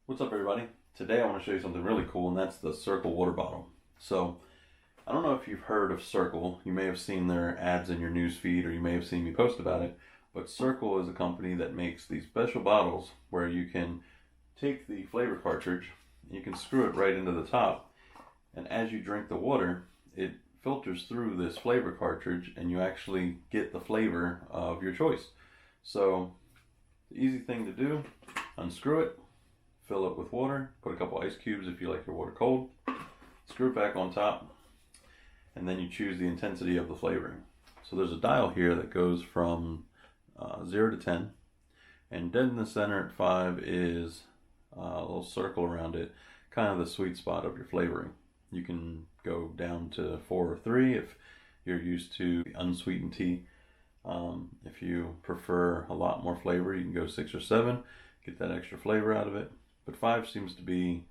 What's up, everybody? Today I want to show you something really cool, and that's the Cirkul water bottle. So I don't know if you've heard of Cirkul. You may have seen their ads in your news feed, or you may have seen me post about it. But Cirkul is a company that makes these special bottles where you can take the flavor cartridge, you can screw it right into the top, and as you drink the water, it filters through this flavor cartridge and you actually get the flavor of your choice. So the easy thing to do, unscrew it, fill it with water, put a couple ice cubes if you like your water cold, screw it back on top, and then you choose the intensity of the flavoring. So there's a dial here that goes from 0 to 10, and dead in the center at 5 is a little circle around it, kind of the sweet spot of your flavoring. You can go down to 4 or 3 if you're used to unsweetened tea. If you prefer a lot more flavor, you can go 6 or 7, get that extra flavor out of it. But 5 seems to be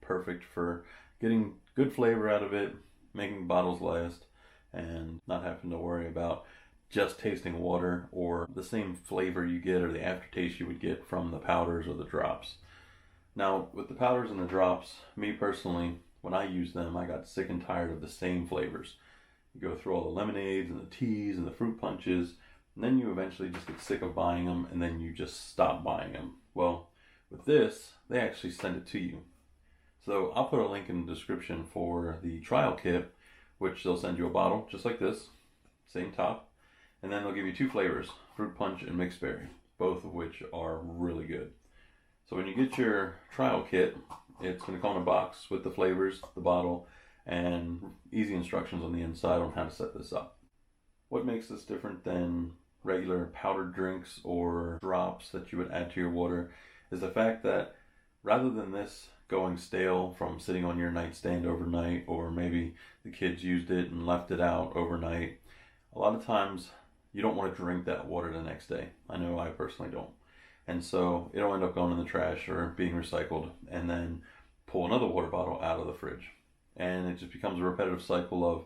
perfect for getting good flavor out of it, making bottles last, and not having to worry about just tasting water or the same flavor you get or the aftertaste you would get from the powders or the drops. Now, with the powders and the drops, me personally, when I use them, I got sick and tired of the same flavors. You go through all the lemonades and the teas and the fruit punches, and then you eventually just get sick of buying them, and then you just stop buying them. Well, with this, they actually send it to you. So I'll put a link in the description for the trial kit, which they'll send you a bottle just like this, same top, and then they'll give you 2 flavors, fruit punch and mixed berry, both of which are really good. So when you get your trial kit, it's going to come in a box with the flavors, the bottle, and easy instructions on the inside on how to set this up. What makes this different than regular powdered drinks or drops that you would add to your water is the fact that rather than this going stale from sitting on your nightstand overnight, or maybe the kids used it and left it out overnight, a lot of times you don't want to drink that water the next day. I know I personally don't. And so it'll end up going in the trash or being recycled, and then pull another water bottle out of the fridge. And it just becomes a repetitive cycle of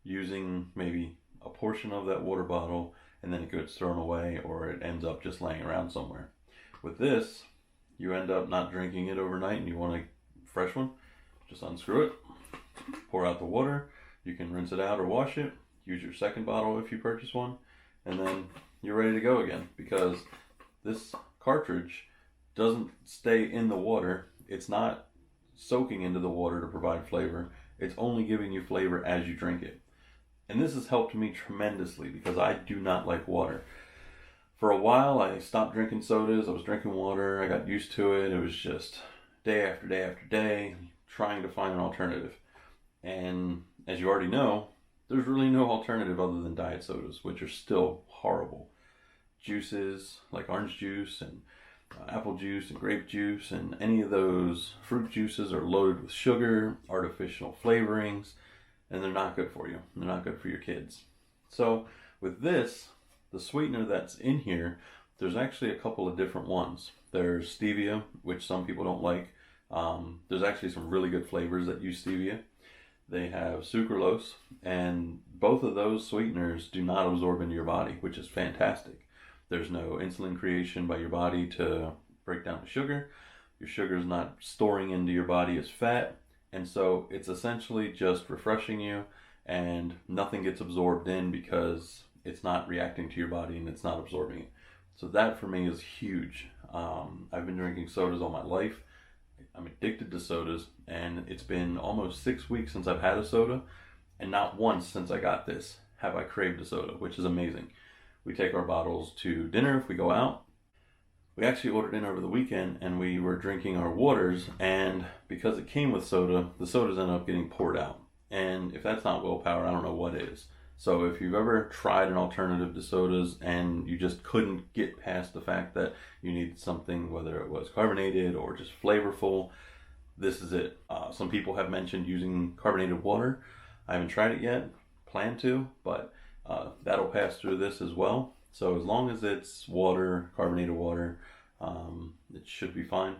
using maybe a portion of that water bottle and then it gets thrown away, or it ends up just laying around somewhere. With this, you end up not drinking it overnight and you want a fresh one, just unscrew it, pour out the water, you can rinse it out or wash it, use your second bottle if you purchase one, and then you're ready to go again, because this cartridge doesn't stay in the water. It's not soaking into the water to provide flavor. It's only giving you flavor as you drink it. And this has helped me tremendously because I do not like water. For a while, I stopped drinking sodas. I was drinking water. I got used to it. It was just day after day after day trying to find an alternative. And as you already know, there's really no alternative other than diet sodas, which are still horrible. Juices like orange juice and apple juice and grape juice and any of those fruit juices are loaded with sugar, artificial flavorings, and they're not good for you. They're not good for your kids. So with this, the sweetener that's in here, there's actually a couple of different ones. There's stevia, which some people don't like. There's actually some really good flavors that use stevia. They have sucralose, and both of those sweeteners do not absorb into your body, which is fantastic. There's no insulin creation by your body to break down the sugar. Your sugar is not storing into your body as fat. And so it's essentially just refreshing you, and nothing gets absorbed in because it's not reacting to your body and it's not absorbing it. So that for me is huge. I've been drinking sodas all my life. I'm addicted to sodas, and it's been almost 6 weeks since I've had a soda, and not once since I got this have I craved a soda, which is amazing. We take our bottles to dinner if we go out. We actually ordered in over the weekend, and we were drinking our waters, and because it came with soda, the sodas ended up getting poured out. And if that's not willpower, I don't know what is. So if you've ever tried an alternative to sodas and you just couldn't get past the fact that you needed something, whether it was carbonated or just flavorful, this is it. Some people have mentioned using carbonated water. I haven't tried it yet, plan to, but that'll pass through this as well. So as long as it's water, carbonated water, it should be fine.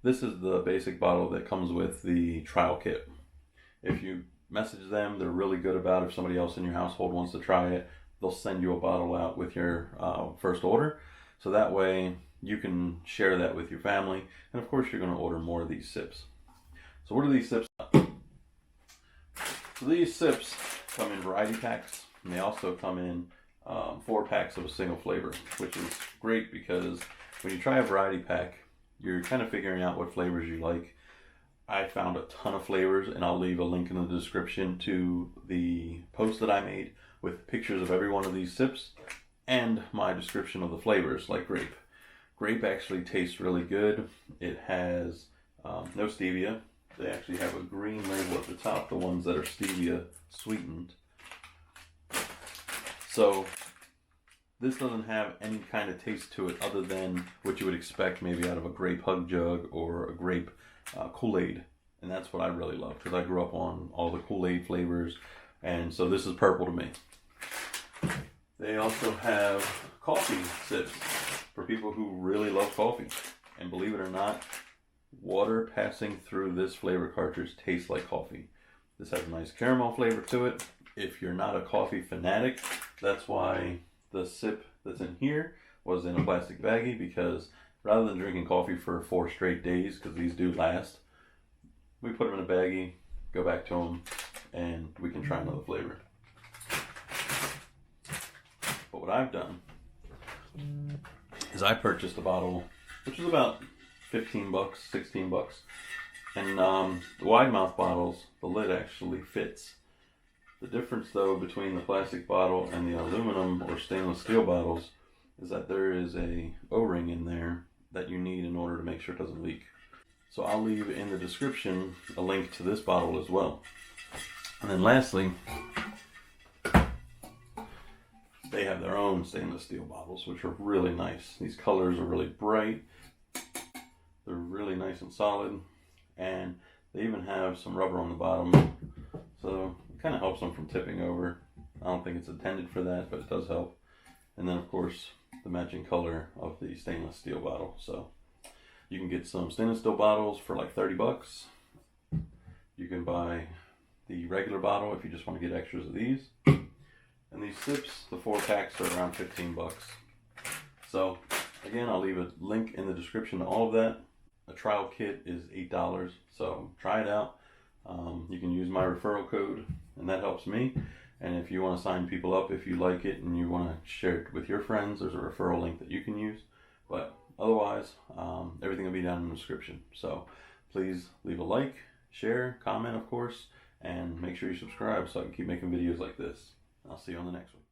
This is the basic bottle that comes with the trial kit. If you message them, they're really good about it. If somebody else in your household wants to try it, they'll send you a bottle out with your first order. So that way you can share that with your family. And of course, you're going to order more of these sips. So what are these sips? So these sips come in variety packs, and they also come in 4 packs of a single flavor, which is great because when you try a variety pack, you're kind of figuring out what flavors you like. I found a ton of flavors, and I'll leave a link in the description to the post that I made with pictures of every one of these sips and my description of the flavors, like grape. Grape actually tastes really good. It has no stevia. They actually have a green label at the top, the ones that are stevia sweetened. So this doesn't have any kind of taste to it other than what you would expect maybe out of a grape hug jug or a grape Kool-Aid. And that's what I really love because I grew up on all the Kool-Aid flavors, and so this is purple to me. They also have coffee sips for people who really love coffee. And believe it or not, water passing through this flavor cartridge tastes like coffee. This has a nice caramel flavor to it. If you're not a coffee fanatic, that's why the sip that's in here was in a plastic baggie, because rather than drinking coffee for 4 straight days, because these do last, we put them in a baggie, go back to them, and we can try another flavor. But what I've done is I purchased a bottle, which is about 15 bucks, 16 bucks. And the wide mouth bottles, the lid actually fits. The difference though between the plastic bottle and the aluminum or stainless steel bottles is that there is a O-ring in there that you need in order to make sure it doesn't leak. So I'll leave in the description a link to this bottle as well. And then lastly, they have their own stainless steel bottles, which are really nice. These colors are really bright. They're really nice and solid. And they even have some rubber on the bottom. So it kind of helps them from tipping over. I don't think it's intended for that, but it does help. And then of course, the matching color of the stainless steel bottle. So you can get some stainless steel bottles for like 30 bucks. You can buy the regular bottle if you just want to get extras of these. And these sips, the 4 packs are around 15 bucks. So again, I'll leave a link in the description to all of that. A trial kit is $8, so try it out. You can use my referral code, and that helps me. And if you want to sign people up, if you like it and you want to share it with your friends, there's a referral link that you can use. But otherwise, everything will be down in the description. So please leave a like, share, comment, of course, and make sure you subscribe so I can keep making videos like this. I'll see you on the next one.